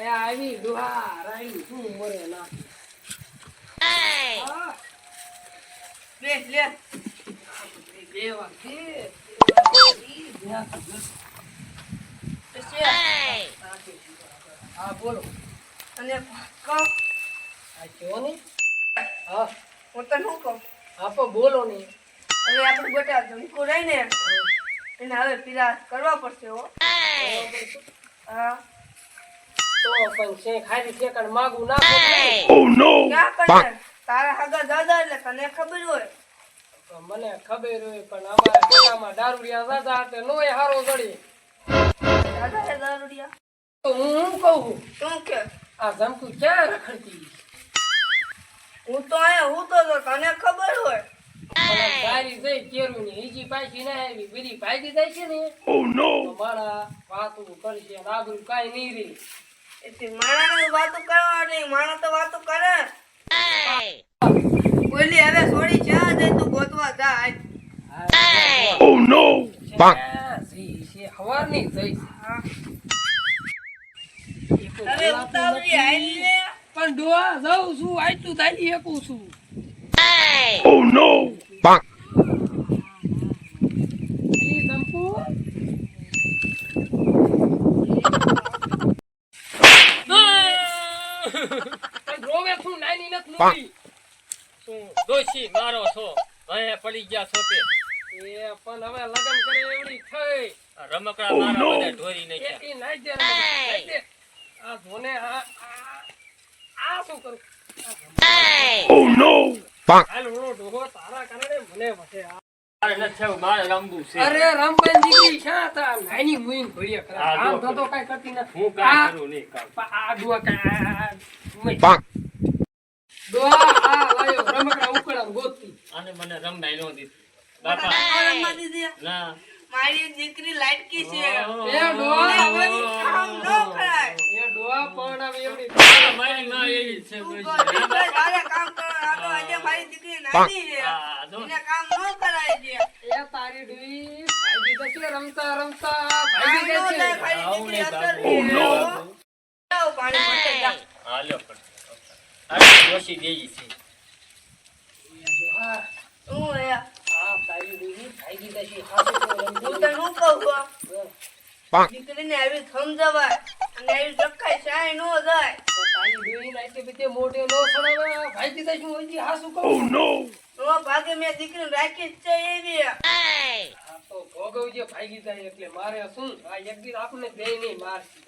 એ આવી દુહા રાઈ શું મરે ના લે લે બે વાગે હા બોલો અને કહો આ કયો ને હા હું તને શું કહું આપો બોલો ને હવે આપણે બેટા ધમકું રહી ને એને હવે પીલા કરવા પડશે હો હા તો પણ છે ખાલી ઠેકાણ માગું ના ક્યાં કરે તારા હગા દાદા એટલે તને ખબર હોય તો મને ખબર હોય પણ અમારા ખેડામાં દારૂડિયા દાદા એટલે નોય હારો જડી દાદા હે દારૂડિયા તો હું કહું શું કે આ ધમકું ક્યાં રખડતી હું તો અહીંયા હું તો તને ખબર હોય પણ તારી જઈ કેરું ની ઈજી પાછી ના આવી બધી ભાગી જાય છે ને તો મારા વાતું કરશે આબરૂ કાઈ નહીં રહી એટલે માણાને વાતો કરવા નહીં માણા તો વાતો કરે બોલી હવે છોડી જા દે તું ગોતવા જા હવારની જઈ હવે ઉતાવળી આઈ લે પણ ડોહા જાઉં છું આટલું ચાલી શકું છું એલી ધમકુ રોવે છું નાની નત મૂકી શું દોશી મારો છો હવે પડી ગયા છો તે એ પણ હવે લગન કરે એવડી થઈ આ રમકડા મારા બધા ઢોરી નાખ્યા એકી નાઈ દે નાઈ દે આ ધોને આ શું કરું હાલ હું ડોહો તારા કારણે મને વસે મારે નથી થયું, મારે રમવું છે. અરે રમવાની દીકરી શા તા નાની મુઈન ભળીએ ખરા હા, આમ જો. તો કાઈ કરતી નથી હું કાંઈ કરું નહીં કામ. આ ડોહા ડોહા આ લાયો રમકડા ઉકળા ગોતી આને મને રમાય નો દીધી બાપા રમવા દીધી ના મારી દીકરી લાડકી છે એ ડોહા હવે કામ ન કરાય એ ડોહા પણ હવે એવડી મારી માં એવી છે તું ડોશી. ગોતી પર તારે કામ કરવાનું આજે મારી દીકરી નાની છે હા, જો. એને કામ ન કરાય છે એ તારી ડોઈ ભાગી જશે રમતા રમતા કામ ભાગી ન થાય, જશે મારી આવું દીકરી નહીં અસર બાપુ. છે જાઓ, પાણી ભરતે જા. હાલ્યો પણ આ ડોશી દેઈ છે હા શું હે આ તારી ડોઈ ભાગી જશે હાથે તો હું રમતી તને શું કહું છું દીકરીને આવી સમજાવાય અને આવી રખાય ચાય ન જાય તો તારી ડોઈ ના એટલે બધે મોઢે નો સડાવે ભાગી જશે હું હજી હાસુ કહું નો ભાગે મેં દીકરીને રાખી જ છે એવી આ તો ભોગવજે ભાગી જાય એટલે મારે શું આ એક દી આપને બે નહીં મારતી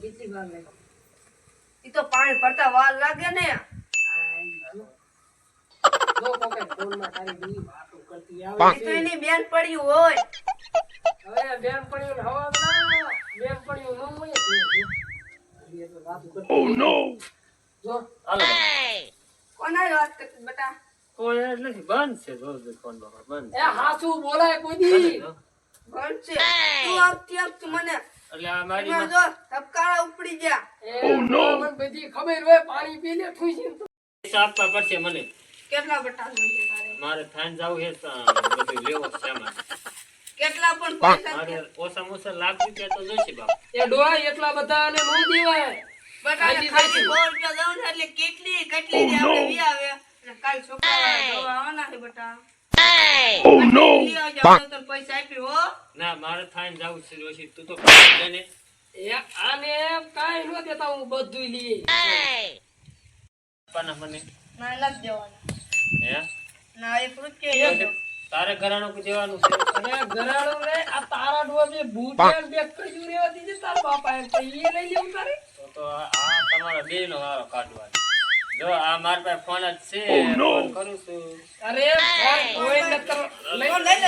કેટલી વાર લાગે ઈ તો પાણી પડતા વાર લાગે ને જો કોકે ફોનમાં તારી ડોઈ વાતો કરતી ઈ આવે તો છે એની બેન પડ્યું હોય હવે બેન પડ્યું ને હવા ના બેન પડ્યું નો હોય એ તો વાતો કરતી જો હાલો કોના વાત કરતી બેટા કોઈ જ નથી, બંધ છે રોજ ફોન બાપા બંધ એ હાસુ બોલાય કોઈ દી ઘણ છે તું આવતી આવતી મને એટલે આ મારી એમાં જો ધબકારા ઉપડી ગયા એ મને બધી ખબર હોય પાણી પી લે ઠુસી પૈસા આપવા પડશે મને. કેટલા બટા જોઈએ તારે મારે થાન જાવું છે તો બધું લેવો છે આમાં. કેટલા પણ પૈસા મારે ઓછામાં ઓછા લાખ રૂપિયા તો જોઈશે બાપ. એ ડોહા એટલા બધા ને નો દેવાય બટાને ખાલી 100 રૂપિયા દઉં ને એટલે કેટલી કેટલી દે આપણે વી આવે અને કાલ છોકરા દવા આવવાના છે બટા લઈ આવજો, આપણે તને પૈસા આપી હો ના મારે થાન જાવું છે રોશી, તું તો કહી દે ને. એ આને કાઈ નો દેતા હું બધું લઈ આપવાના મને ના લખ દેવાના હે ના એક રૂપિયા લેજો તારે ઘરાણું દેવાનું છે. અરે ઘરાણો રે આ તારા ડોહા બે બૂટ ને બે કજુ રેવા દીધી તારા બાપા એમ તો ઈ લઈ લેવું તારે તો આ તમારા બે નો વારો કાઢવાનો. જો આ મારા પાસે ફોન જ છે, ફોન કરું છું. અરે ફોન કોઈ ન કરો લઈ લઈ લે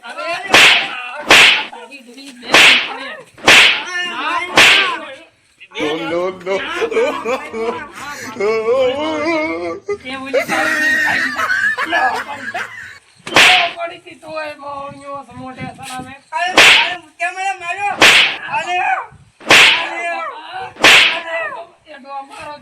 અરે તારી ડોહી બે પડે એ બોલી તારી પડી થી તોય મોણ્યો સમોટે સલામે કેમેરા માર્યો અરે એ ડોહા મારો